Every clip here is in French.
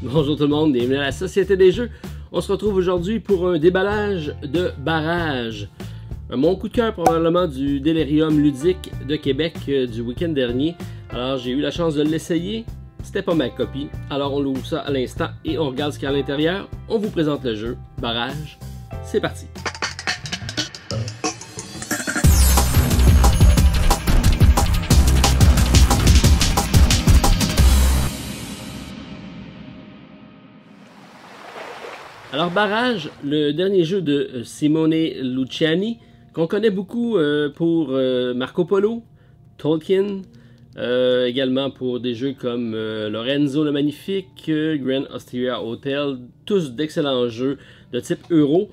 Bonjour tout le monde, bienvenue à la Société des Jeux. On se retrouve aujourd'hui pour un déballage de barrage. Mon coup de cœur probablement du Delirium ludique de Québec du week-end dernier. Alors j'ai eu la chance de l'essayer, c'était pas ma copie. Alors on ouvre ça à l'instant et on regarde ce qu'il y a à l'intérieur. On vous présente le jeu, barrage, c'est parti. Alors Barrage, le dernier jeu de Simone Luciani, qu'on connaît beaucoup pour Marco Polo, Tolkien, également pour des jeux comme Lorenzo le Magnifique, Grand Austria Hotel, tous d'excellents jeux de type euro.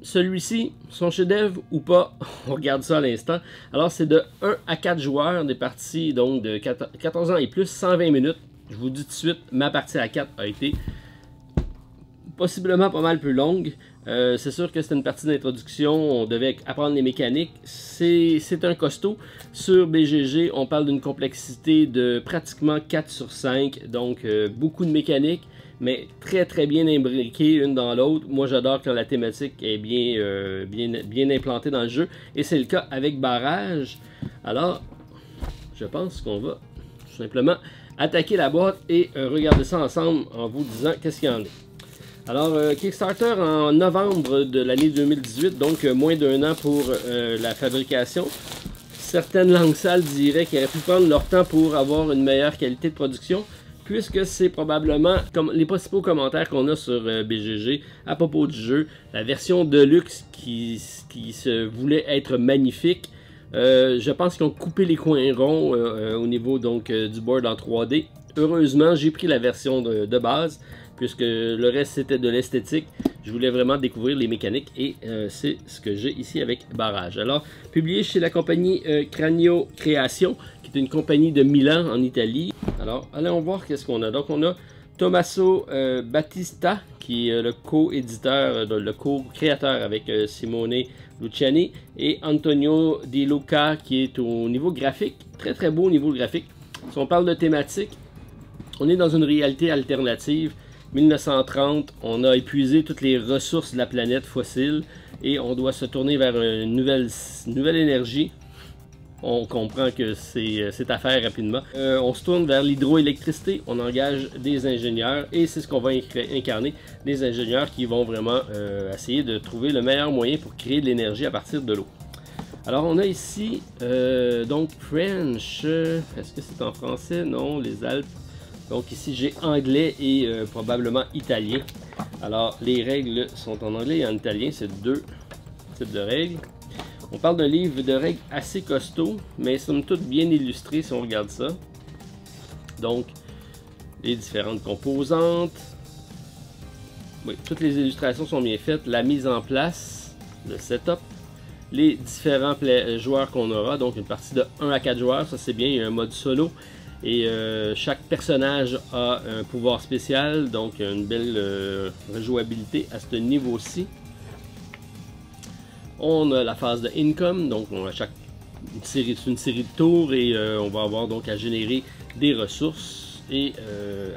Celui-ci, son chef-d'œuvre ou pas, on regarde ça à l'instant. Alors c'est de 1 à 4 joueurs, des parties donc de 14 ans et plus, 120 minutes. Je vous dis tout de suite, ma partie à 4 a été possiblement pas mal plus longue. C'est sûr que c'était une partie d'introduction, on devait apprendre les mécaniques. C'est un costaud. Sur BGG, on parle d'une complexité de pratiquement 4 sur 5, donc beaucoup de mécaniques, mais très bien imbriquées une dans l'autre. Moi j'adore quand la thématique est bien implantée dans le jeu, et c'est le cas avec Barrage. Alors, je pense qu'on va tout simplement attaquer la boîte et regarder ça ensemble en vous disant qu'est-ce qu'il y en a. Alors, Kickstarter en novembre de l'année 2018, donc moins d'un an pour la fabrication. Certaines langues sales diraient qu'ils auraient pu prendre leur temps pour avoir une meilleure qualité de production, puisque c'est probablement comme les principaux commentaires qu'on a sur BGG à propos du jeu. La version Deluxe qui se voulait être magnifique. Je pense qu'ils ont coupé les coins ronds au niveau donc du board en 3D. Heureusement, j'ai pris la version de base, puisque le reste c'était de l'esthétique. Je voulais vraiment découvrir les mécaniques et c'est ce que j'ai ici avec Barrage. Alors, publié chez la compagnie Cranio Creation, qui est une compagnie de Milan en Italie. Alors, allons voir qu'est-ce qu'on a. Donc, on a Tommaso Battista, qui est le co-éditeur, le co-créateur avec Simone Luciani, et Antonio Di Luca, qui est au niveau graphique, très beau au niveau graphique. Si on parle de thématique, on est dans une réalité alternative. 1930, on a épuisé toutes les ressources de la planète fossile et on doit se tourner vers une nouvelle énergie. On comprend que c'est à faire rapidement. On se tourne vers l'hydroélectricité, on engage des ingénieurs et c'est ce qu'on va incarner, des ingénieurs qui vont vraiment essayer de trouver le meilleur moyen pour créer de l'énergie à partir de l'eau. Alors on a ici donc French, est-ce que c'est en français? Non, les Alpes. Donc ici j'ai anglais et probablement italien. Alors les règles sont en anglais et en italien, c'est deux types de règles. On parle d'un livre de règles assez costaud, mais somme toute bien illustré si on regarde ça. Donc les différentes composantes. Oui, toutes les illustrations sont bien faites. La mise en place, le setup. Les différents joueurs qu'on aura, donc une partie de 1 à 4 joueurs, ça c'est bien, il y a un mode solo. Et chaque personnage a un pouvoir spécial, donc une belle rejouabilité à ce niveau-ci. On a la phase de income, donc on a une série de tours et on va avoir donc à générer des ressources et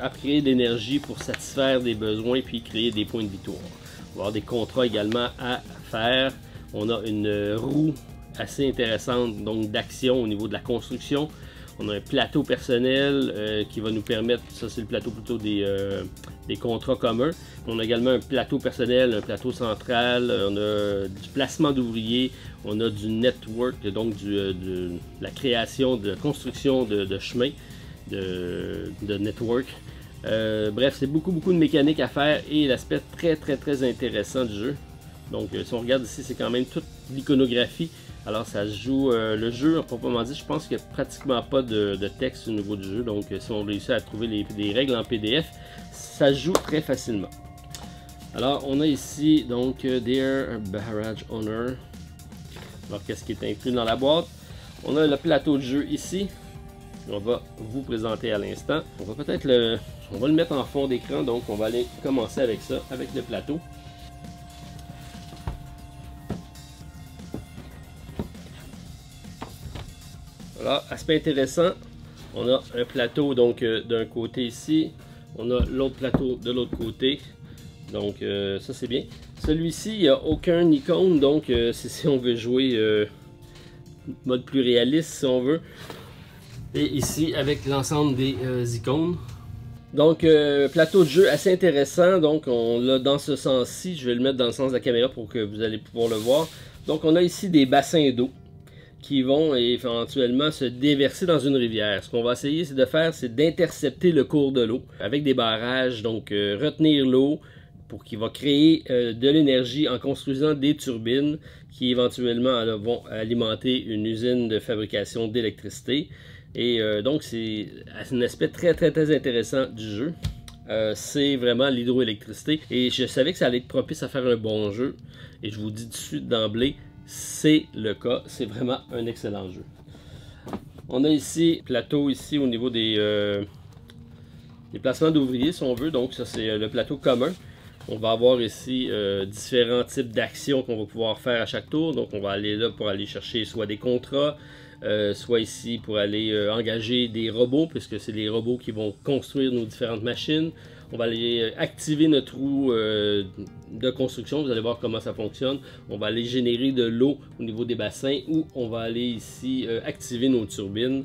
à créer de l'énergie pour satisfaire des besoins puis créer des points de victoire. On va avoir des contrats également à faire. On a une roue assez intéressante donc d'action au niveau de la construction. On a un plateau personnel qui va nous permettre, ça c'est le plateau plutôt des contrats communs. On a également un plateau personnel, un plateau central, on a du placement d'ouvriers, on a du network, donc de la création, de la construction de chemins, de network. Bref, c'est beaucoup de mécanique à faire et l'aspect très intéressant du jeu. Donc si on regarde ici, c'est quand même toute l'iconographie. Alors ça se joue, le jeu, proprement dit, je pense qu'il n'y a pratiquement pas de texte au niveau du jeu. Donc si on réussit à trouver les règles en PDF, ça se joue très facilement. Alors on a ici donc Dear Barrage Owner. Alors qu'est-ce qui est inclus dans la boîte? On a le plateau de jeu ici. On va vous présenter à l'instant. On va peut-être le mettre en fond d'écran, donc on va aller commencer avec ça, avec le plateau. Voilà, aspect intéressant, on a un plateau donc d'un côté ici, On a l'autre plateau de l'autre côté. Donc ça c'est bien. Celui-ci, il n'y a aucun icône, donc c'est si on veut jouer mode plus réaliste si on veut. Et ici avec l'ensemble des icônes. Donc plateau de jeu assez intéressant, donc on l'a dans ce sens-ci, je vais le mettre dans le sens de la caméra pour que vous allez pouvoir le voir. Donc on a ici des bassins d'eau qui vont éventuellement se déverser dans une rivière. Ce qu'on va essayer de faire, c'est d'intercepter le cours de l'eau avec des barrages, donc retenir l'eau pour qu'il va créer de l'énergie en construisant des turbines qui éventuellement vont alimenter une usine de fabrication d'électricité. Et donc c'est un aspect très intéressant du jeu. C'est vraiment l'hydroélectricité. Et je savais que ça allait être propice à faire un bon jeu. Et je vous dis tout de suite d'emblée, c'est le cas. C'est vraiment un excellent jeu. On a ici plateau ici au niveau des placements d'ouvriers si on veut. Donc ça c'est le plateau commun. On va avoir ici différents types d'actions qu'on va pouvoir faire à chaque tour. Donc on va aller là pour aller chercher soit des contrats, soit ici pour aller engager des robots, puisque c'est les robots qui vont construire nos différentes machines. On va aller activer notre roue de construction, vous allez voir comment ça fonctionne. On va aller générer de l'eau au niveau des bassins, ou on va aller ici activer nos turbines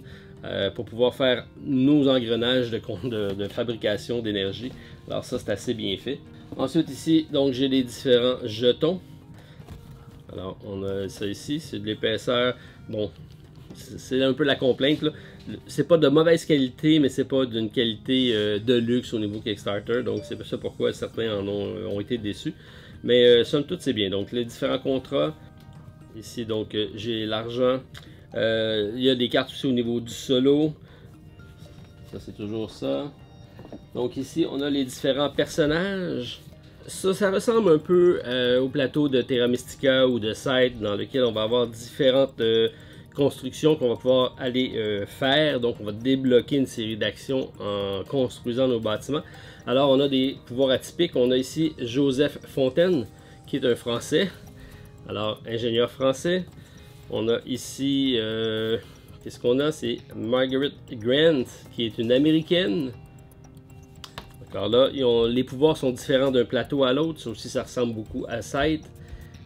pour pouvoir faire nos engrenages de fabrication d'énergie. Alors ça c'est assez bien fait. Ensuite ici, donc j'ai les différents jetons. Alors on a ça ici, c'est de l'épaisseur. Bon, c'est un peu la complainte là. C'est pas de mauvaise qualité, mais c'est pas d'une qualité de luxe au niveau Kickstarter. Donc c'est ça pourquoi certains ont été déçus. Mais somme toute c'est bien. Donc les différents contrats. Ici donc j'ai l'argent. Il y a des cartes aussi au niveau du solo. Ça c'est toujours ça. Donc ici on a les différents personnages. Ça ressemble un peu au plateau de Terra Mystica ou de Scythe, dans lequel on va avoir différentes constructions qu'on va pouvoir aller faire. Donc on va débloquer une série d'actions en construisant nos bâtiments. Alors on a des pouvoirs atypiques. On a ici Joseph Fontaine qui est un Français. Alors ingénieur français. On a ici, qu'est-ce qu'on a? C'est Margaret Grant qui est une Américaine. Alors là, les pouvoirs sont différents d'un plateau à l'autre. Ça aussi, ça ressemble beaucoup à Scythe.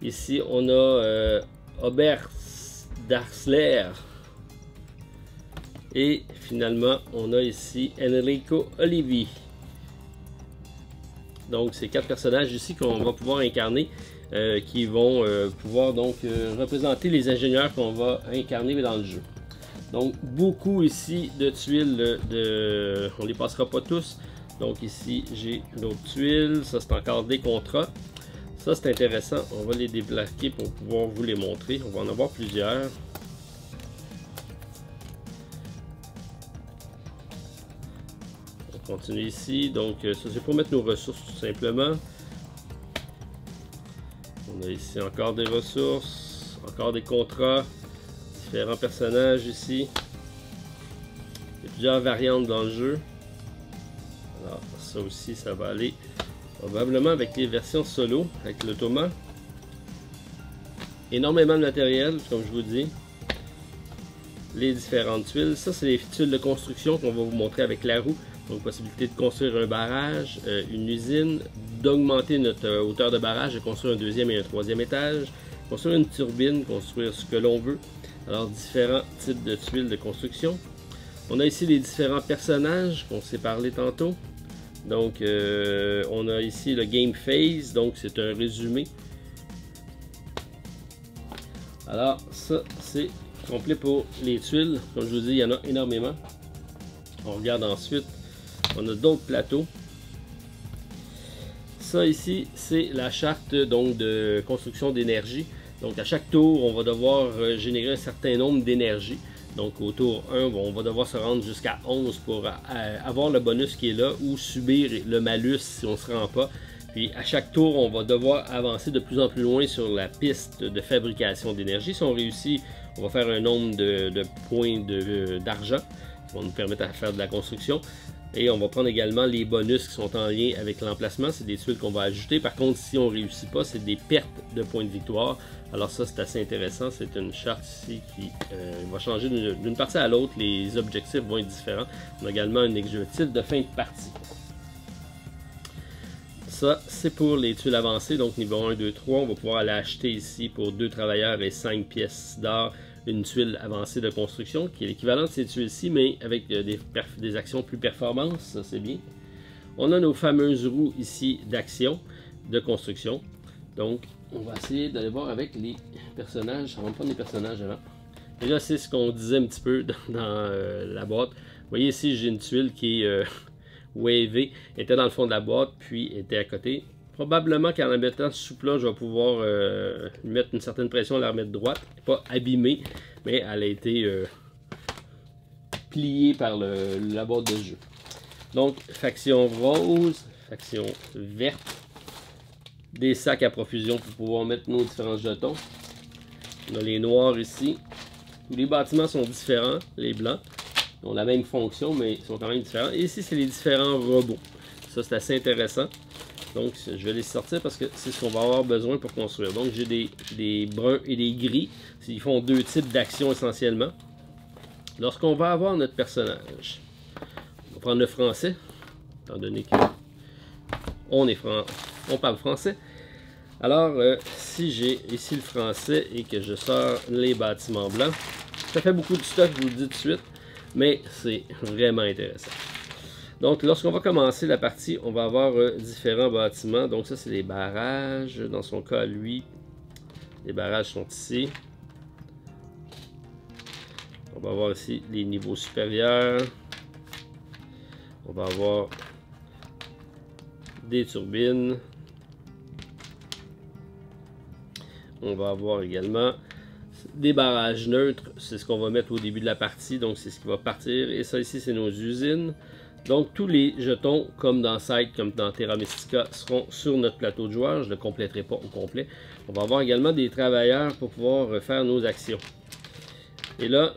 Ici, on a Aubert Darsler. Et finalement, on a ici Enrico Olivi. Donc, c'est 4 personnages ici qu'on va pouvoir incarner, qui vont pouvoir donc représenter les ingénieurs qu'on va incarner dans le jeu. Donc, beaucoup ici de tuiles, on les passera pas tous. Donc ici, j'ai d'autres tuiles. Ça, c'est encore des contrats. Ça, c'est intéressant. On va les débloquer pour pouvoir vous les montrer. On va en avoir plusieurs. On continue ici. Donc, ça, c'est pour mettre nos ressources, tout simplement. On a ici encore des ressources. Encore des contrats. Différents personnages ici. Il y a plusieurs variantes dans le jeu. Alors, ça aussi, ça va aller probablement avec les versions solo, avec l'automa. Énormément de matériel, comme je vous dis. Les différentes tuiles. Ça, c'est les tuiles de construction qu'on va vous montrer avec la roue. Donc, possibilité de construire un barrage, une usine, d'augmenter notre hauteur de barrage, de construire un deuxième et un troisième étage, construire une turbine, construire ce que l'on veut. Alors, différents types de tuiles de construction. On a ici les différents personnages qu'on s'est parlé tantôt. Donc, on a ici le Game Phase, donc c'est un résumé. Alors, ça, c'est complet pour les tuiles. Comme je vous dis, il y en a énormément. On regarde ensuite, on a d'autres plateaux. Ça ici, c'est la charte donc, de construction d'énergie. Donc, à chaque tour, on va devoir générer un certain nombre d'énergie. Donc au tour 1, on va devoir se rendre jusqu'à 11 pour avoir le bonus qui est là, ou subir le malus si on ne se rend pas. Puis à chaque tour, on va devoir avancer de plus en plus loin sur la piste de fabrication d'énergie. Si on réussit, on va faire un nombre de points d'argent qui vont nous permettre de faire de la construction. Et on va prendre également les bonus qui sont en lien avec l'emplacement. C'est des tuiles qu'on va ajouter. Par contre, si on ne réussit pas, c'est des pertes de points de victoire. Alors ça, c'est assez intéressant. C'est une charte ici qui va changer d'une partie à l'autre. Les objectifs vont être différents. On a également un objectif de fin de partie. Ça, c'est pour les tuiles avancées, donc niveau 1, 2, 3. On va pouvoir aller acheter ici pour 2 travailleurs et 5 pièces d'or une tuile avancée de construction, qui est l'équivalent de ces tuiles-ci, mais avec des actions plus performantes, ça c'est bien. On a nos fameuses roues ici d'action, de construction. Donc, on va essayer d'aller voir avec les personnages. On va prendre les personnages avant. Et là, c'est ce qu'on disait un petit peu dans la boîte. Vous voyez ici, j'ai une tuile qui est wavée, était dans le fond de la boîte, puis était à côté. Probablement qu'en la mettant sous plat, je vais pouvoir lui mettre une certaine pression, la remettre droite. Pas abîmée, mais elle a été pliée par la boîte de jeu. Donc, faction rose, faction verte, des sacs à profusion pour pouvoir mettre nos différents jetons. On a les noirs ici. Tous les bâtiments sont différents, les blancs. Ils ont la même fonction, mais ils sont quand même différents. Et ici, c'est les différents robots. Ça, c'est assez intéressant. Donc, je vais les sortir parce que c'est ce qu'on va avoir besoin pour construire. Donc, j'ai des bruns et des gris. Ils font deux types d'actions essentiellement. Lorsqu'on va avoir notre personnage, on va prendre le français, étant donné qu'on on parle français. Alors, si j'ai ici le français et que je sors les bâtiments blancs, ça fait beaucoup de stock, je vous le dis tout de suite, mais c'est vraiment intéressant. Donc, lorsqu'on va commencer la partie, on va avoir différents bâtiments. Donc, ça, c'est les barrages. Dans son cas, lui, les barrages sont ici. On va avoir ici les niveaux supérieurs. On va avoir des turbines. On va avoir également des barrages neutres. C'est ce qu'on va mettre au début de la partie. Donc, c'est ce qui va partir. Et ça, ici, c'est nos usines. Donc, tous les jetons, comme dans Scythe, comme dans Terra Mystica, seront sur notre plateau de joueur. Je ne le compléterai pas au complet. On va avoir également des travailleurs pour pouvoir faire nos actions. Et là,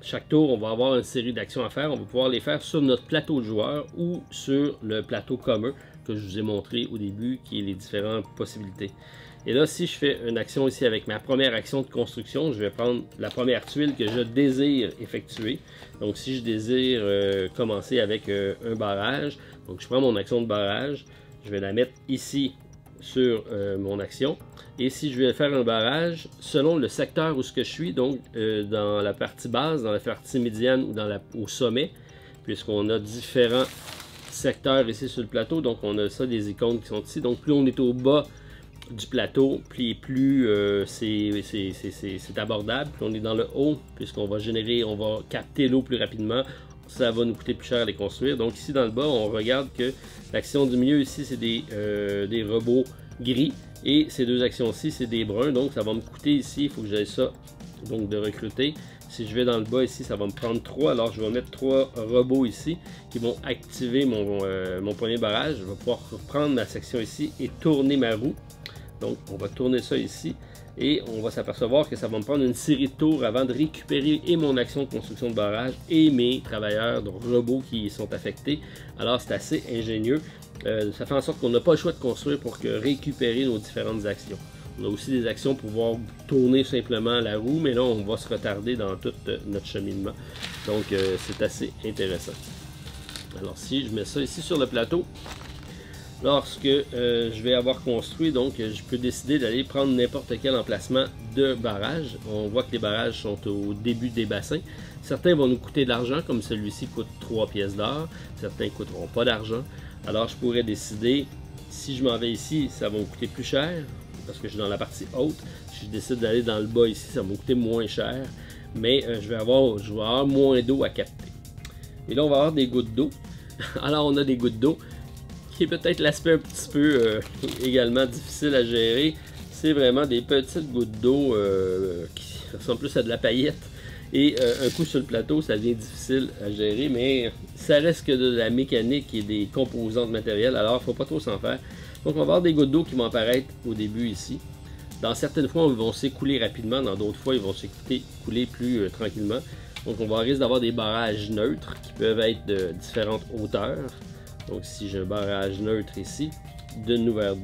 chaque tour, on va avoir une série d'actions à faire. On va pouvoir les faire sur notre plateau de joueur ou sur le plateau commun que je vous ai montré au début, qui est les différentes possibilités. Et là, si je fais une action ici avec ma première action de construction, je vais prendre la première tuile que je désire effectuer. Donc, si je désire commencer avec un barrage, donc je prends mon action de barrage, je vais la mettre ici sur mon action. Et si je vais faire un barrage, selon le secteur où je suis, donc dans la partie basse, dans la partie médiane ou au sommet, puisqu'on a différents secteurs ici sur le plateau, donc on a ça, des icônes qui sont ici. Donc, plus on est au bas du plateau, plus c'est abordable. Puis on est dans le haut, puisqu'on va on va capter l'eau plus rapidement. Ça va nous coûter plus cher à les construire. Donc ici dans le bas, on regarde que l'action du milieu ici, c'est des robots gris. Et ces deux actions-ci, c'est des bruns. Donc ça va me coûter ici, il faut que j'aille ça, donc de recruter. Si je vais dans le bas ici, ça va me prendre 3. Alors je vais mettre 3 robots ici qui vont activer mon premier barrage. Je vais pouvoir reprendre ma section ici et tourner ma roue. Donc, on va tourner ça ici et on va s'apercevoir que ça va me prendre une série de tours avant de récupérer et mon action de construction de barrage et mes travailleurs de robots qui sont affectés. Alors, c'est assez ingénieux. Ça fait en sorte qu'on n'a pas le choix de construire pour récupérer nos différentes actions. On a aussi des actions pour pouvoir tourner simplement la roue, mais là, on va se retarder dans tout notre cheminement. Donc, c'est assez intéressant. Alors, si je mets ça ici sur le plateau, lorsque je vais avoir construit, donc je peux décider d'aller prendre n'importe quel emplacement de barrage. On voit que les barrages sont au début des bassins. Certains vont nous coûter de l'argent, comme celui-ci coûte 3 pièces d'or. Certains ne coûteront pas d'argent. Alors je pourrais décider, si je m'en vais ici, ça va me coûter plus cher, parce que je suis dans la partie haute. Si je décide d'aller dans le bas ici, ça va me coûter moins cher. Mais je vais avoir moins d'eau à capter. Et là, on va avoir des gouttes d'eau. Alors on a des gouttes d'eau, qui est peut-être l'aspect un petit peu également difficile à gérer. C'est vraiment des petites gouttes d'eau qui ressemblent plus à de la paillette. Et un coup sur le plateau, ça devient difficile à gérer, mais ça reste que de la mécanique et des composants de matériel, alors il ne faut pas trop s'en faire. Donc on va avoir des gouttes d'eau qui vont apparaître au début ici. Dans certaines fois, ils vont s'écouler rapidement, dans d'autres fois, ils vont s'écouler plus tranquillement. Donc on va risque d'avoir des barrages neutres qui peuvent être de différentes hauteurs. Donc si j'ai un barrage neutre ici, d'une vers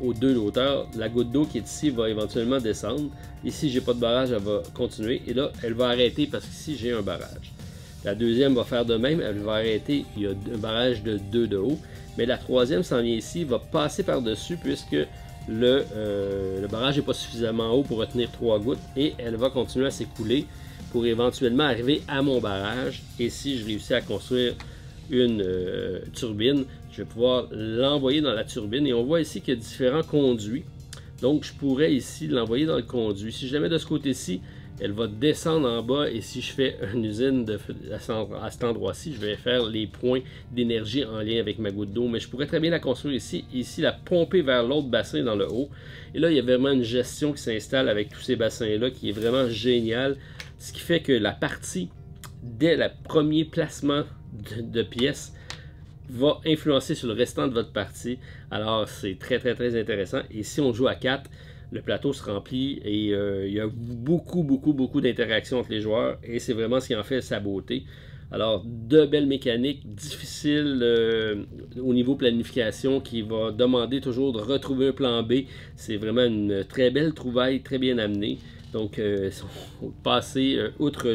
aux deux hauteurs, la goutte d'eau qui est ici va éventuellement descendre. Ici j'ai pas de barrage, elle va continuer. Et là, elle va arrêter parce qu'ici j'ai un barrage. La deuxième va faire de même, elle va arrêter, il y a un barrage de 2 de haut. Mais la troisième s'en vient ici, va passer par-dessus puisque le barrage n'est pas suffisamment haut pour retenir 3 gouttes et elle va continuer à s'écouler pour éventuellement arriver à mon barrage. Et si je réussis à construire une turbine, je vais pouvoir l'envoyer dans la turbine. Et on voit ici qu'il y a différents conduits. Donc je pourrais ici l'envoyer dans le conduit. Si je la mets de ce côté-ci, elle va descendre en bas et si je fais une usine à cet endroit-ci, je vais faire les points d'énergie en lien avec ma goutte d'eau. Mais je pourrais très bien la construire ici, la pomper vers l'autre bassin dans le haut. Et là, il y a vraiment une gestion qui s'installe avec tous ces bassins-là qui est vraiment géniale. Ce qui fait que la partie, dès le premier placement de pièces, va influencer sur le restant de votre partie. Alors, c'est très intéressant. Et si on joue à 4, le plateau se remplit et il y a beaucoup d'interactions entre les joueurs et c'est vraiment ce qui en fait sa beauté. Alors, de belles mécaniques, difficiles au niveau planification, qui va demander toujours de retrouver un plan B. C'est vraiment une très belle trouvaille, très bien amenée. Donc, passer outre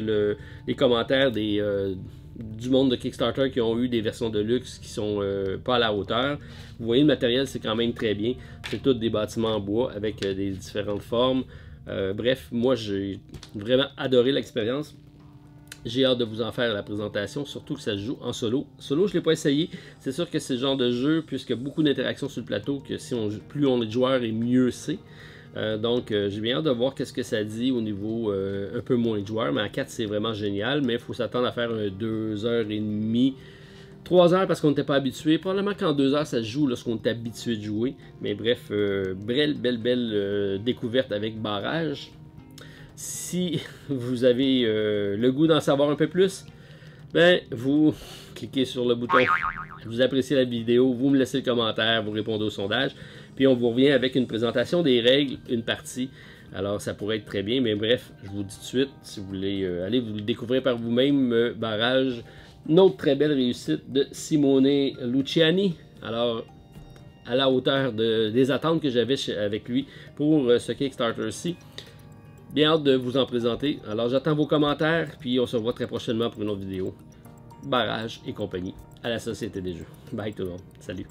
les commentaires du monde de Kickstarter qui ont eu des versions de luxe qui sont pas à la hauteur. Vous voyez, le matériel, c'est quand même très bien. C'est tous des bâtiments en bois avec des différentes formes. Bref, moi, j'ai vraiment adoré l'expérience. J'ai hâte de vous en faire la présentation, surtout que ça se joue en solo. Solo, je ne l'ai pas essayé. C'est sûr que c'est le genre de jeu, puisqu'il y a beaucoup d'interactions sur le plateau, que si plus on est de joueurs et mieux c'est. Donc, j'ai bien hâte de voir qu'est-ce que ça dit au niveau un peu moins de joueurs. Mais en 4, c'est vraiment génial. Mais il faut s'attendre à faire 2h30, 3 heures parce qu'on n'était pas habitué. Probablement qu'en 2 heures, ça se joue lorsqu'on est habitué de jouer. Mais bref, belle découverte avec barrage. Si vous avez le goût d'en savoir un peu plus, ben, vous cliquez sur le bouton. Vous appréciez la vidéo, vous me laissez le commentaire, vous répondez au sondage. Puis on vous revient avec une présentation des règles, une partie. Alors ça pourrait être très bien, mais bref, je vous dis tout de suite, si vous voulez aller vous le découvrir par vous-même, barrage, une autre très belle réussite de Simone Luciani. Alors, à la hauteur des attentes que j'avais avec lui pour ce Kickstarter-ci. Bien hâte de vous en présenter. Alors j'attends vos commentaires, puis on se revoit très prochainement pour une autre vidéo. Barrage et compagnie à la Société des Jeux. Bye tout le monde. Salut.